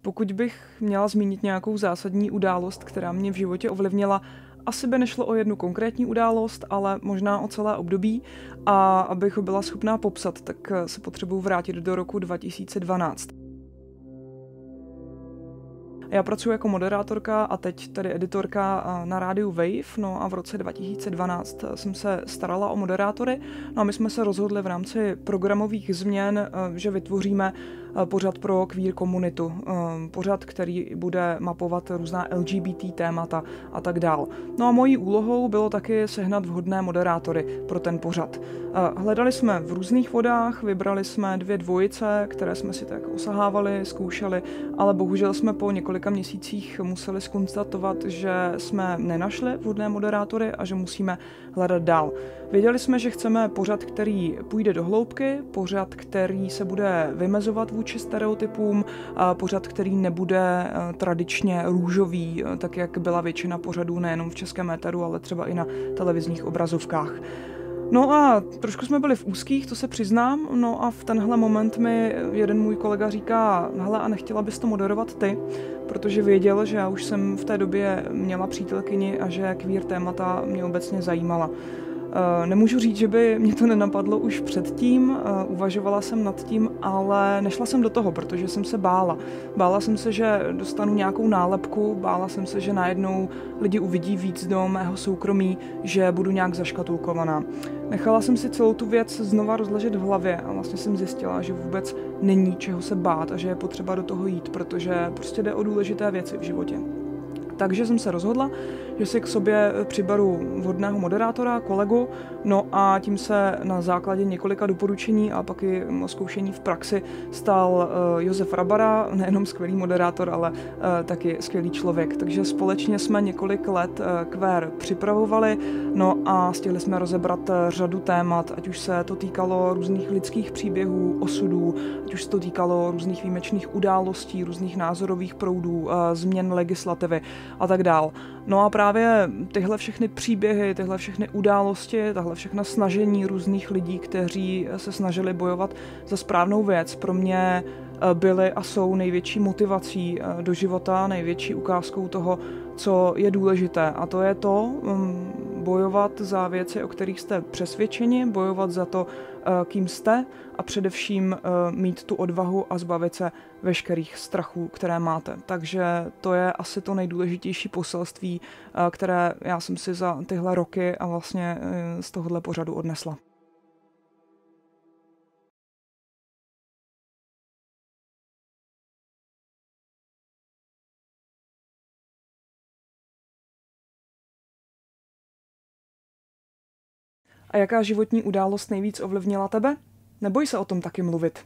Pokud bych měla zmínit nějakou zásadní událost, která mě v životě ovlivnila, asi by nešlo o jednu konkrétní událost, ale možná o celé období. A abych ho byla schopná popsat, tak se potřebuji vrátit do roku 2012. Já pracuji jako moderátorka a teď tedy editorka na rádiu Wave, no a v roce 2012 jsem se starala o moderátory, no a my jsme se rozhodli v rámci programových změn, že vytvoříme pořad pro queer komunitu, pořad, který bude mapovat různá LGBT témata a tak dál. No a mojí úlohou bylo taky sehnat vhodné moderátory pro ten pořad. Hledali jsme v různých vodách, vybrali jsme 2 dvojice, které jsme si tak osahávali, zkoušeli, ale bohužel jsme po několika měsících museli zkonstatovat, že jsme nenašli vhodné moderátory a že musíme hledat dál. Věděli jsme, že chceme pořad, který půjde do hloubky, pořad, který se bude vymezovat vůči stereotypům, pořad, který nebude tradičně růžový, tak jak byla většina pořadů nejenom v českém éteru, ale třeba i na televizních obrazovkách. No a trošku jsme byli v úzkých, to se přiznám, no a v tenhle moment mi jeden můj kolega říká, hele, a nechtěla bys to moderovat ty, protože věděl, že já už jsem v té době měla přítelkyni a že queer témata mě obecně zajímala. Nemůžu říct, že by mě to nenapadlo už předtím, uvažovala jsem nad tím, ale nešla jsem do toho, protože jsem se bála. Bála jsem se, že dostanu nějakou nálepku, bála jsem se, že najednou lidi uvidí víc do mého soukromí, že budu nějak zaškatulkovaná. Nechala jsem si celou tu věc znova rozležet v hlavě a vlastně jsem zjistila, že vůbec není čeho se bát a že je potřeba do toho jít, protože prostě jde o důležité věci v životě. Takže jsem se rozhodla, že si k sobě přiberu vhodného moderátora, kolegu, no a tím se na základě několika doporučení a pak i zkoušení v praxi stal Josef Rabara, nejenom skvělý moderátor, ale taky skvělý člověk. Takže společně jsme několik let Queer připravovali, no a stihli jsme rozebrat řadu témat, ať už se to týkalo různých lidských příběhů, osudů, ať už se to týkalo různých výjimečných událostí, různých názorových proudů, změn legislativy a tak dál. No a právě tyhle všechny příběhy, tyhle všechny události, tahle všechna snažení různých lidí, kteří se snažili bojovat za správnou věc, pro mě byly a jsou největší motivací do života, největší ukázkou toho, co je důležité. A to je to, bojovat za věci, o kterých jste přesvědčeni, bojovat za to, kým jste a především mít tu odvahu a zbavit se veškerých strachů, které máte. Takže to je asi to nejdůležitější poselství, které já jsem si za tyhle roky a vlastně z tohohle pořadu odnesla. A jaká životní událost nejvíc ovlivnila tebe? Neboj se o tom taky mluvit.